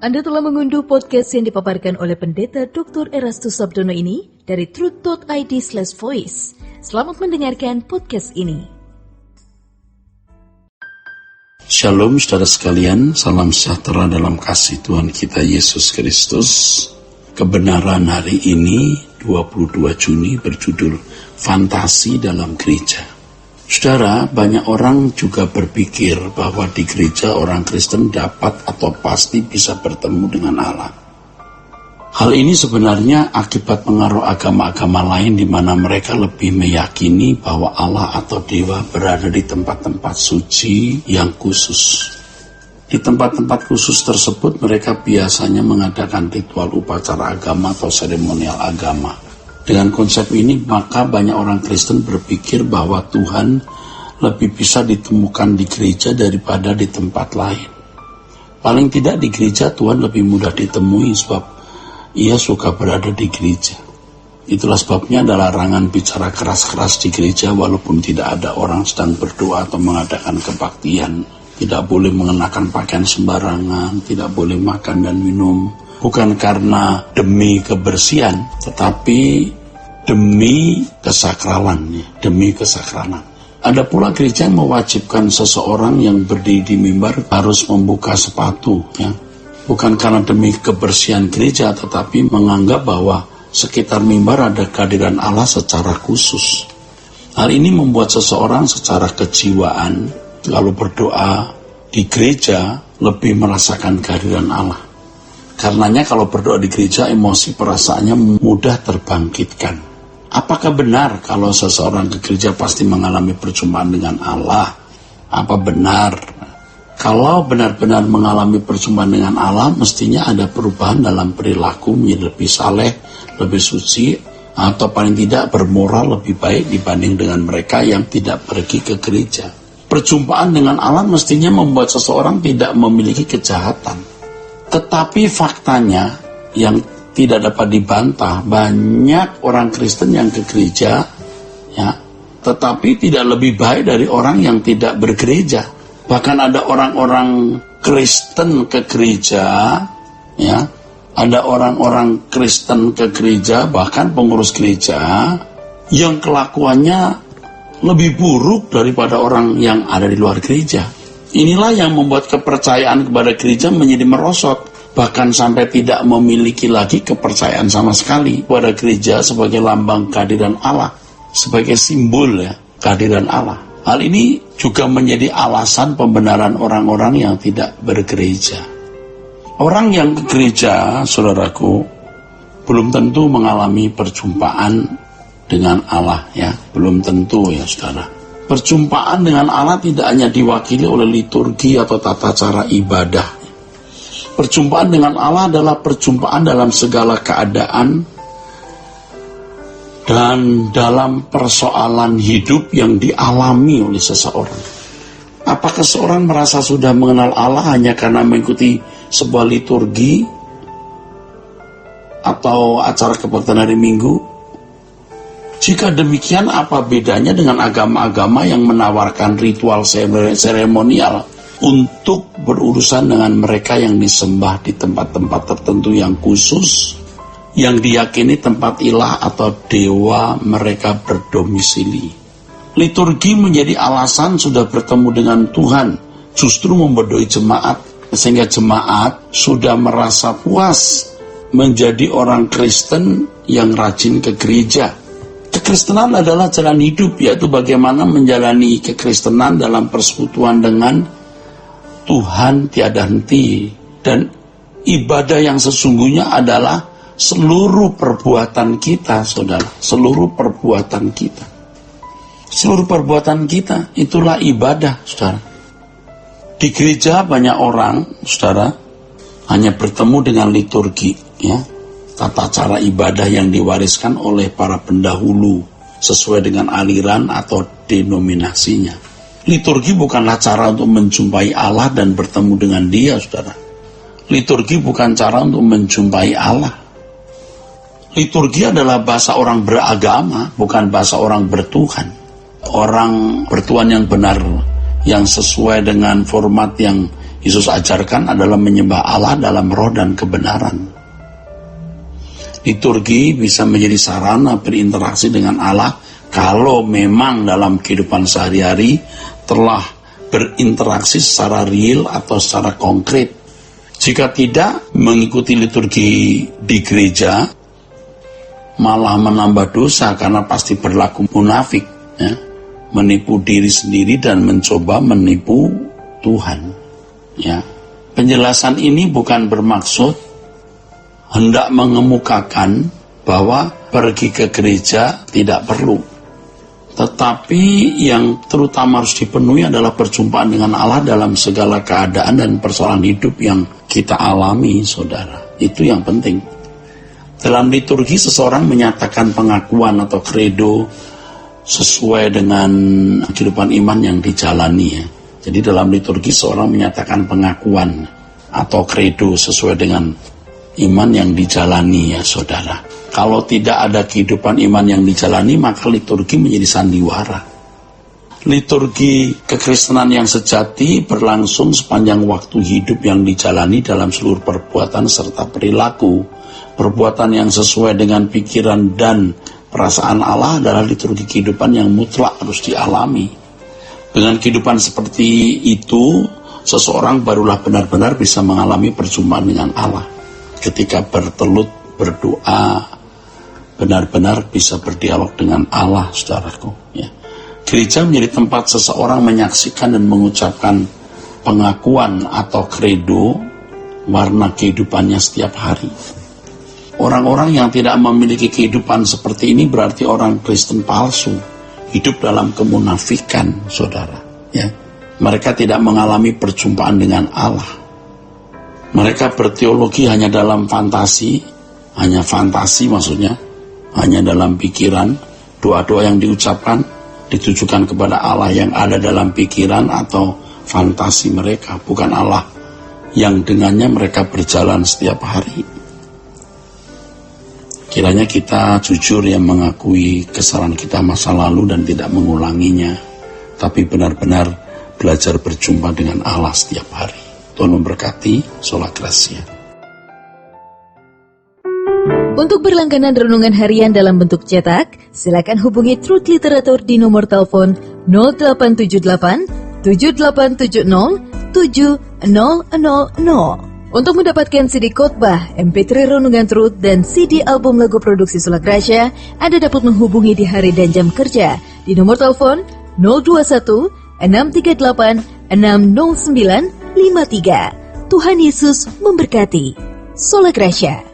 Anda telah mengunduh podcast yang dipaparkan oleh Pendeta Dr. Erastus Sabdono ini dari truth.id/voice. Selamat mendengarkan podcast ini. Shalom saudara sekalian, salam sejahtera dalam kasih Tuhan kita Yesus Kristus. Kebenaran hari ini 22 Juni berjudul Fantasi dalam Gereja. Saudara, banyak orang juga berpikir bahwa di gereja orang Kristen dapat atau pasti bisa bertemu dengan Allah. Hal ini sebenarnya akibat pengaruh agama-agama lain di mana mereka lebih meyakini bahwa Allah atau Dewa berada di tempat-tempat suci yang khusus. Di tempat-tempat khusus tersebut mereka biasanya mengadakan ritual upacara agama atau seremonial agama. Dengan konsep ini maka banyak orang Kristen berpikir bahwa Tuhan lebih bisa ditemukan di gereja daripada di tempat lain. Paling tidak di gereja Tuhan lebih mudah ditemui sebab Ia suka berada di gereja. Itulah sebabnya ada larangan bicara keras-keras di gereja walaupun tidak ada orang sedang berdoa atau mengadakan kebaktian. Tidak boleh mengenakan pakaian sembarangan, tidak boleh makan dan minum. Bukan karena demi kebersihan, tetapi demi kesakralan. Ada pula gereja yang mewajibkan seseorang yang berdiri di mimbar harus membuka sepatu. Bukan karena demi kebersihan gereja, tetapi menganggap bahwa sekitar mimbar ada kehadiran Allah secara khusus. Hal ini membuat seseorang secara kejiwaan lalu berdoa di gereja lebih merasakan kehadiran Allah. Karenanya kalau berdoa di gereja emosi perasaannya mudah terbangkitkan. Apakah benar kalau seseorang ke gereja pasti mengalami perjumpaan dengan Allah? Apa benar? Kalau benar-benar mengalami perjumpaan dengan Allah, mestinya ada perubahan dalam perilaku menjadi lebih saleh, lebih suci, atau paling tidak bermoral lebih baik dibanding dengan mereka yang tidak pergi ke gereja. Perjumpaan dengan Allah mestinya membuat seseorang tidak memiliki kejahatan. Tetapi faktanya yang tidak dapat dibantah, banyak orang Kristen yang ke gereja, tetapi tidak lebih baik dari orang yang tidak bergereja. Bahkan ada orang-orang Kristen ke gereja, ada orang-orang Kristen ke gereja, bahkan pengurus gereja, yang kelakuannya lebih buruk daripada orang yang ada di luar gereja. Inilah yang membuat kepercayaan kepada gereja menjadi merosot, bahkan sampai tidak memiliki lagi kepercayaan sama sekali pada gereja sebagai lambang kehadiran Allah, sebagai simbol kehadiran Allah. Hal ini juga menjadi alasan pembenaran orang-orang yang tidak bergereja. Orang yang ke gereja, saudaraku, belum tentu mengalami perjumpaan dengan Allah, belum tentu saudara. Perjumpaan dengan Allah tidak hanya diwakili oleh liturgi atau tata cara ibadah. Perjumpaan dengan Allah adalah perjumpaan dalam segala keadaan dan dalam persoalan hidup yang dialami oleh seseorang. Apakah seorang merasa sudah mengenal Allah hanya karena mengikuti sebuah liturgi atau acara kebaktian hari Minggu? Jika demikian, apa bedanya dengan agama-agama yang menawarkan ritual seremonial untuk berurusan dengan mereka yang disembah di tempat-tempat tertentu yang khusus, yang diyakini tempat ilah atau dewa mereka berdomisili? Liturgi menjadi alasan sudah bertemu dengan Tuhan, justru membodohi jemaat, sehingga jemaat sudah merasa puas menjadi orang Kristen yang rajin ke gereja. Kekristenan adalah jalan hidup, yaitu bagaimana menjalani kekristenan dalam persekutuan dengan Tuhan tiada henti. Dan ibadah yang sesungguhnya adalah seluruh perbuatan kita, saudara. Seluruh perbuatan kita. Seluruh perbuatan kita, itulah ibadah, saudara. Di gereja banyak orang, saudara, hanya bertemu dengan liturgi, tata cara ibadah yang diwariskan oleh para pendahulu sesuai dengan aliran atau denominasinya. Liturgi bukanlah cara untuk menjumpai Allah dan bertemu dengan Dia, saudara. Liturgi bukan cara untuk menjumpai Allah. Liturgi adalah bahasa orang beragama, bukan bahasa orang bertuhan. Orang bertuhan yang benar, yang sesuai dengan format yang Yesus ajarkan adalah menyembah Allah dalam roh dan kebenaran. Liturgi bisa menjadi sarana berinteraksi dengan Allah kalau memang dalam kehidupan sehari-hari telah berinteraksi secara real atau secara konkret. Jika tidak mengikuti liturgi di gereja, malah menambah dosa karena pasti berlaku munafik, ya, menipu diri sendiri dan mencoba menipu Tuhan. Ya, penjelasan ini bukan bermaksud hendak mengemukakan bahwa pergi ke gereja tidak perlu. Tetapi yang terutama harus dipenuhi adalah perjumpaan dengan Allah dalam segala keadaan dan persoalan hidup yang kita alami, saudara. Itu yang penting. Dalam liturgi seseorang menyatakan pengakuan atau kredo sesuai dengan kehidupan iman yang dijalani, ya. Jadi dalam liturgi seorang menyatakan pengakuan atau kredo sesuai dengan iman yang dijalani, ya saudara. Kalau tidak ada kehidupan iman yang dijalani, maka liturgi menjadi sandiwara. Liturgi kekristenan yang sejati berlangsung sepanjang waktu hidup yang dijalani dalam seluruh perbuatan serta perilaku. Perbuatan yang sesuai dengan pikiran dan perasaan Allah adalah liturgi kehidupan yang mutlak harus dialami. Dengan kehidupan seperti itu, seseorang barulah benar-benar bisa mengalami perjumpaan dengan Allah. Ketika bertelut, berdoa, benar-benar bisa berdialog dengan Allah, saudaraku. Ya. Gereja menjadi tempat seseorang menyaksikan dan mengucapkan pengakuan atau kredo warna kehidupannya setiap hari. Orang-orang yang tidak memiliki kehidupan seperti ini berarti orang Kristen palsu, hidup dalam kemunafikan, saudara. Ya. Mereka tidak mengalami perjumpaan dengan Allah. Mereka berteologi hanya dalam fantasi, maksudnya, hanya dalam pikiran, doa-doa yang diucapkan ditujukan kepada Allah yang ada dalam pikiran atau fantasi mereka, bukan Allah yang dengannya mereka berjalan setiap hari. Kiranya kita jujur yang mengakui kesalahan kita masa lalu dan tidak mengulanginya, tapi benar-benar belajar berjumpa dengan Allah setiap hari. Tuhan memberkati. Sola Gracia. Untuk berlangganan renungan harian dalam bentuk cetak, silakan hubungi Truth Literatur di nomor telepon 0878 7870 7000. Untuk mendapatkan CD khotbah, MP3 renungan Truth, dan CD album lagu produksi Sola Gracia, Anda dapat menghubungi di hari dan jam kerja di nomor telepon 021 638 60953. Tuhan Yesus memberkati. Sola Gracia.